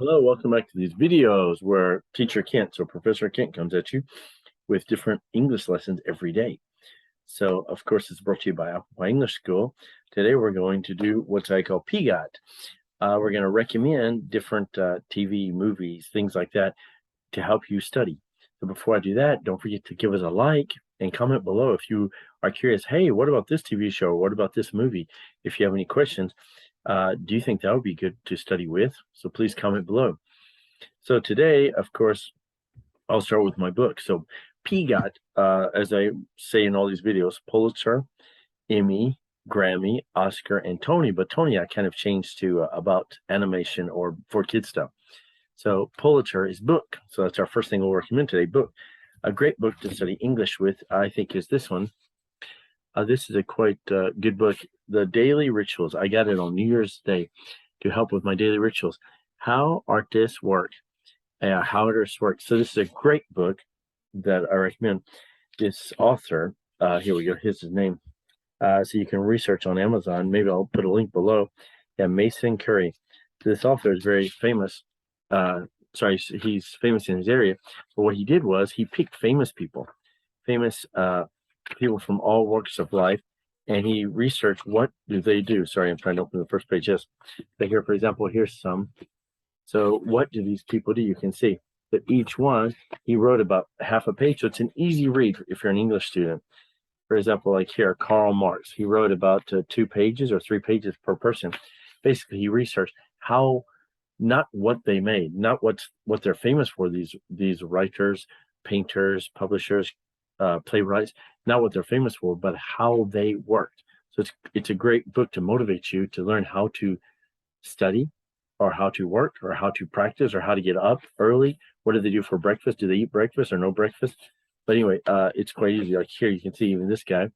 Hello, welcome back to these videos where Teacher Kent, so Professor Kent comes at you with different English lessons every day. So, of course, it's brought to you by Apple Pie English School. Today, we're going to do what I call PEGOT. We're going to recommend different TV, movies, things like that to help you study. So before I do that, don't forget to give us a like and comment below if you are curious. Hey, what about this TV show? What about this movie? If you have any questions, do you think that would be good to study with? So please comment below. So today, of course, I'll start with my book. So PEGOT, as I say in all these videos, Pulitzer, Emmy, Grammy, Oscar, and Tony. But Tony, I kind of changed to about animation or for kids stuff. So Pulitzer is book. So that's our first thing we'll recommend today, book. A great book to study English with, I think, is this one. This is a quite good book, The Daily Rituals. I got it on New Year's Day to help with my daily rituals. How artists work. How artists work. So this is a great book that I recommend. This author, here we go, here's his name. So you can research on Amazon. Maybe I'll put a link below. Yeah, Mason Curry. This author is very famous. He's famous in his area. But what he did was he picked famous people from all walks of life, and he researched what do they do. Sorry, I'm trying to open the first page. Yes, but here, for example, here's some. So what do these people do? You can see that each one, he wrote about half a page. So it's an easy read if you're an English student. For example, like here, Karl Marx, he wrote about 2 pages or 3 pages per person. Basically, he researched how, not what they made, not what they're famous for, these writers, painters, publishers, playwrights, not what they're famous for, but how they worked. So it's a great book to motivate you to learn how to study, or how to work, or how to practice, or how to get up early. What do they do for breakfast? Do they eat breakfast or no breakfast? But anyway, it's quite easy. Like here, you can see even this guy,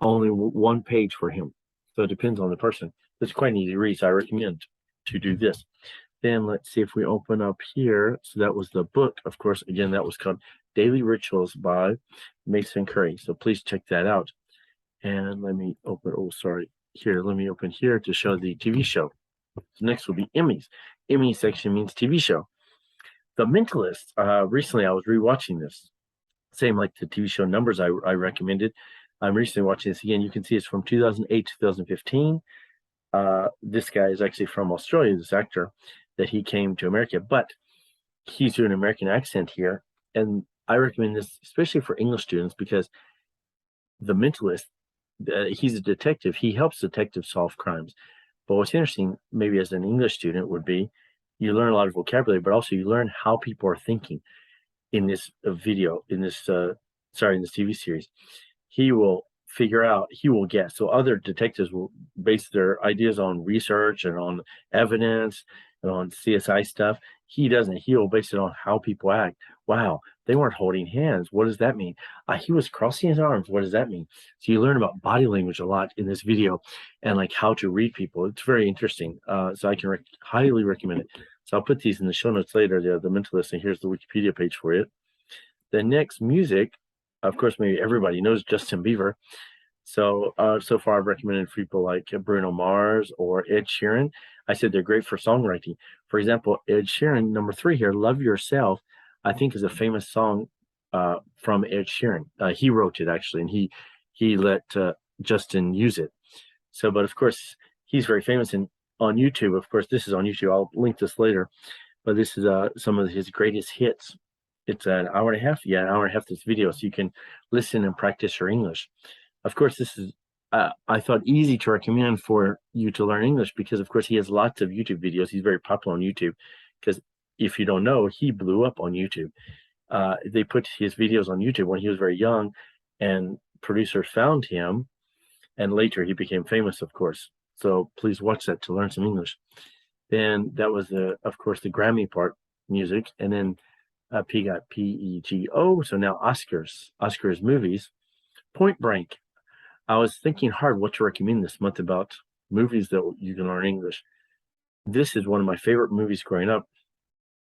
only 1 page for him. So it depends on the person. It's quite an easy read, so I recommend to do this. Then let's see if we open up here. So that was the book. Of course, again, that was called Daily Rituals by Mason Curry. So please check that out. And let me open, let me open here to show the TV show. So next will be Emmys. Emmy section means TV show. The Mentalist. Recently, I was rewatching this. Same like the TV show Numbers I recommended. I'm recently watching this again. You can see it's from 2008 2015. This guy is actually from Australia, this actor, that he came to America, but he's doing an American accent here. And I recommend this, especially for English students, because The Mentalist, he's a detective. He helps detectives solve crimes. But what's interesting, maybe as an English student, would be you learn a lot of vocabulary, but also you learn how people are thinking in this in this TV series. He will guess. So other detectives will base their ideas on research and on evidence and on CSI stuff. He doesn't. He will base it on how people act. Wow, they weren't holding hands. What does that mean? He was crossing his arms. What does that mean? So you learn about body language a lot in this video, and like how to read people. It's very interesting. So I can highly recommend it. So I'll put these in the show notes later, the Mentalist, and here's the Wikipedia page for it. The next, music, of course, maybe everybody knows Justin Bieber. So so far I've recommended people like Bruno Mars or Ed Sheeran. I said they're great for songwriting. For example, Ed Sheeran, number 3 here, Love Yourself, I think is a famous song from Ed Sheeran. He wrote it actually, and he let Justin use it. So, but of course, he's very famous. And on YouTube, of course, this is on YouTube. I'll link this later. But this is some of his greatest hits. It's an hour and a half. Yeah, an hour and a half this video, so you can listen and practice your English. Of course, this is, I thought, easy to recommend for you to learn English because, of course, he has lots of YouTube videos. He's very popular on YouTube because if you don't know, he blew up on YouTube. They put his videos on YouTube when he was very young, and producers found him, and later he became famous, of course. So please watch that to learn some English. Then that was, of course, the Grammy part, music, and then PEGOT, P-E-G-O. So now Oscars movies. Point Blank. I was thinking hard what to recommend this month about movies that you can learn English. This is one of my favorite movies growing up,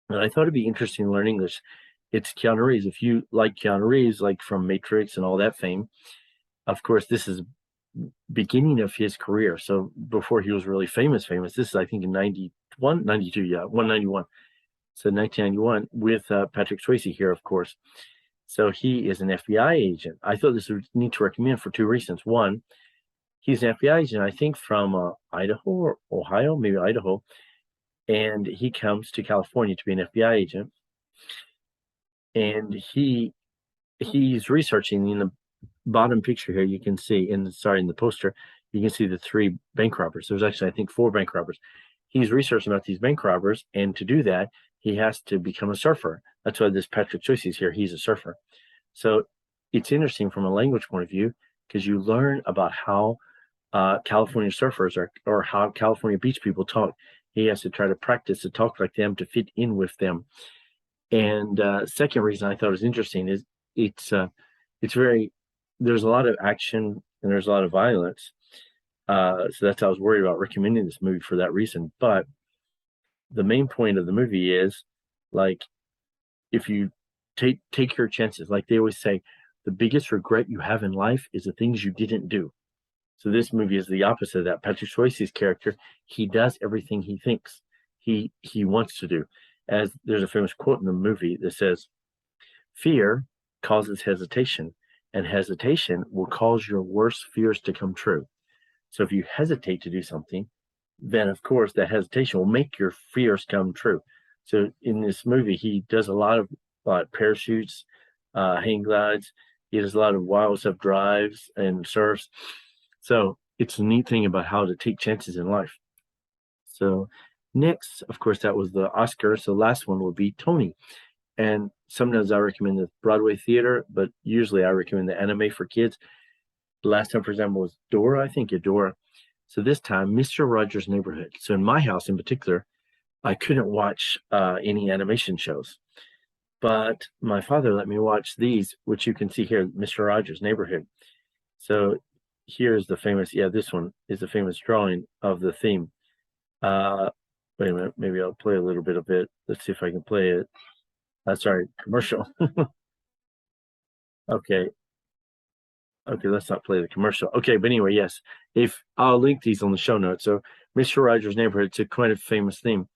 and I thought it'd be interesting to learn English. It's Keanu Reeves. If you like Keanu Reeves, like from Matrix and all that fame, of course, this is beginning of his career. So before he was really famous, this is, I think, in 92, yeah, 191. So 1991 with Patrick Swayze here, of course. So he is an FBI agent. I thought this would need to recommend for two reasons. One, he's an FBI agent, I think from Idaho or Ohio, maybe Idaho, and he comes to California to be an FBI agent. And he's researching in the bottom picture here. You can see in the poster, you can see the three bank robbers. There's actually, I think, four bank robbers. He's researching about these bank robbers, and to do that, he has to become a surfer. That's why this Patrick Swayze is here. He's a surfer. So it's interesting from a language point of view because you learn about how California surfers or how California beach people talk. He has to try to practice to talk like them to fit in with them. And second reason I thought was interesting is it's very, there's a lot of action and there's a lot of violence. So that's how I was worried about recommending this movie for that reason. But the main point of the movie is like if you take your chances, like they always say, the biggest regret you have in life is the things you didn't do. So this movie is the opposite of that. Patrick Swayze's character, he does everything he thinks he wants to do. As there's a famous quote in the movie that says, "Fear causes hesitation, and hesitation will cause your worst fears to come true." So if you hesitate to do something, then of course that hesitation will make your fears come true. So in this movie, he does a lot of parachutes, hang glides. He does a lot of wild stuff, drives and surfs. So it's a neat thing about how to take chances in life. So next, of course, that was the Oscar. So last one will be Tony. And sometimes I recommend the Broadway theater, but usually I recommend the anime for kids. The last time, for example, was Dora. I think Dora. So this time, Mr. Rogers' Neighborhood. So in my house in particular, I couldn't watch any animation shows. But my father let me watch these, which you can see here, Mr. Rogers' Neighborhood. So here's the famous, this one is the famous drawing of the theme. Wait a minute, maybe I'll play a little bit of it. Let's see if I can play it. Sorry, commercial. Okay, let's not play the commercial. Okay, but anyway, yes, if I'll link these on the show notes. So Mr. Rogers' Neighborhood, it's a quite a famous theme.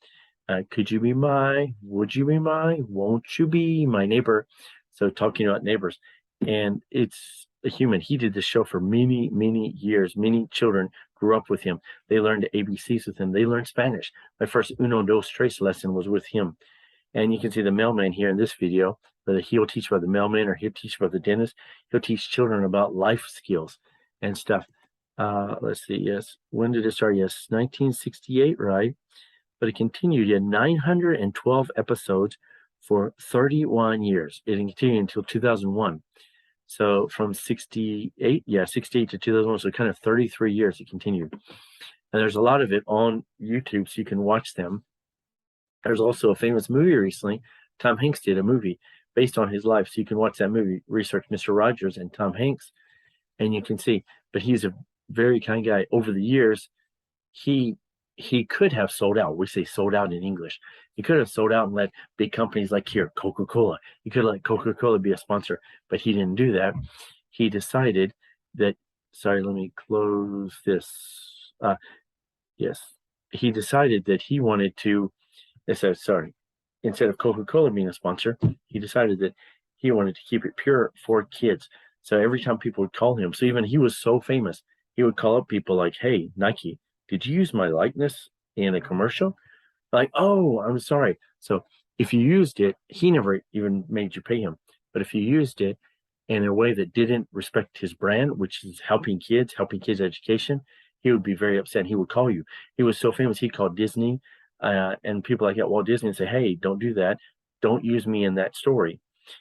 Could you be my, would you be my, won't you be my neighbor? So talking about neighbors. And it's a human. He did this show for many, many years. Many children grew up with him. They learned ABCs with him. They learned Spanish. My first uno, dos, tres lesson was with him. And you can see the mailman here in this video, whether he'll teach about the mailman or he'll teach about the dentist. He'll teach children about life skills and stuff. Let's see, yes. When did it start? Yes, 1968, right? But it continued. He had 912 episodes for 31 years. It continued until 2001. So from 68 to 2001, so kind of 33 years it continued. And there's a lot of it on YouTube, so you can watch them. There's also a famous movie recently. Tom Hanks did a movie based on his life, so you can watch that movie, research Mr. Rogers and Tom Hanks, and you can see. But he's a very kind guy. Over the years, he could have sold out. We say sold out in English. He could have sold out and let big companies like here, Coca-Cola. He could let Coca-Cola be a sponsor, but he didn't do that. He decided that, sorry, let me close this. Yes. He decided that he wanted to, instead of Coca-Cola being a sponsor, he decided that he wanted to keep it pure for kids. So every time people would call him, so even he was so famous, he would call up people like, "Hey, Nike, did you use my likeness in a commercial?" Like, "Oh, I'm sorry." So if you used it, he never even made you pay him. But if you used it in a way that didn't respect his brand, which is helping kids education, he would be very upset. He would call you. He was so famous, he called Disney and people like at Walt Disney and say, "Hey, don't do that. Don't use me in that story.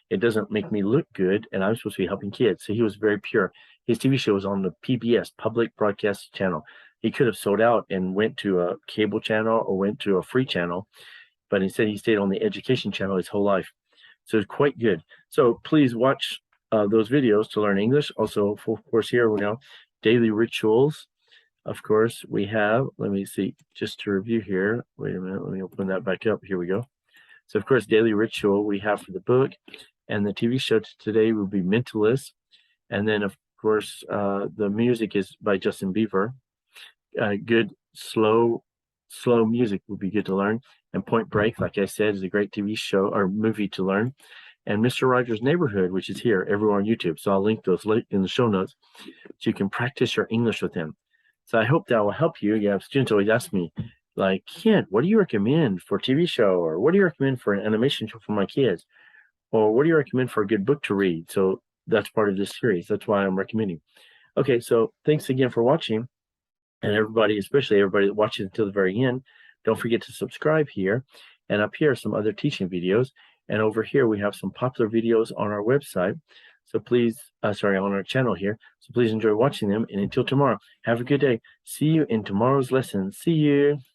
It doesn't make me look good, and I'm supposed to be helping kids." So he was very pure. His TV show was on the PBS, Public Broadcast Channel. He could have sold out and went to a cable channel or went to a free channel, but instead he stayed on the education channel his whole life. So it's quite good. So please watch those videos to learn English. Also, of course, here we know daily rituals. Of course, we have, let me see, just to review here. Wait a minute, let me open that back up. Here we go. So, of course, daily ritual we have for the book, and the TV show today will be Mentalist. And then, of course, the music is by Justin Bieber. Good, slow Slow music would be good to learn. And Point Break, like I said, is a great TV show or movie to learn. And Mr. Rogers' Neighborhood, which is here everywhere on YouTube. So I'll link those in the show notes so you can practice your English with him. So I hope that will help you. Yeah, students always ask me, like, Kent, what do you recommend for a TV show? Or what do you recommend for an animation show for my kids? Or what do you recommend for a good book to read? So that's part of this series. That's why I'm recommending. Okay, so thanks again for watching. And everybody, especially everybody that watches until the very end, don't forget to subscribe here. And up here are some other teaching videos. And over here, we have some popular videos on our website. So please, on our channel here. So please enjoy watching them. And until tomorrow, have a good day. See you in tomorrow's lesson. See you.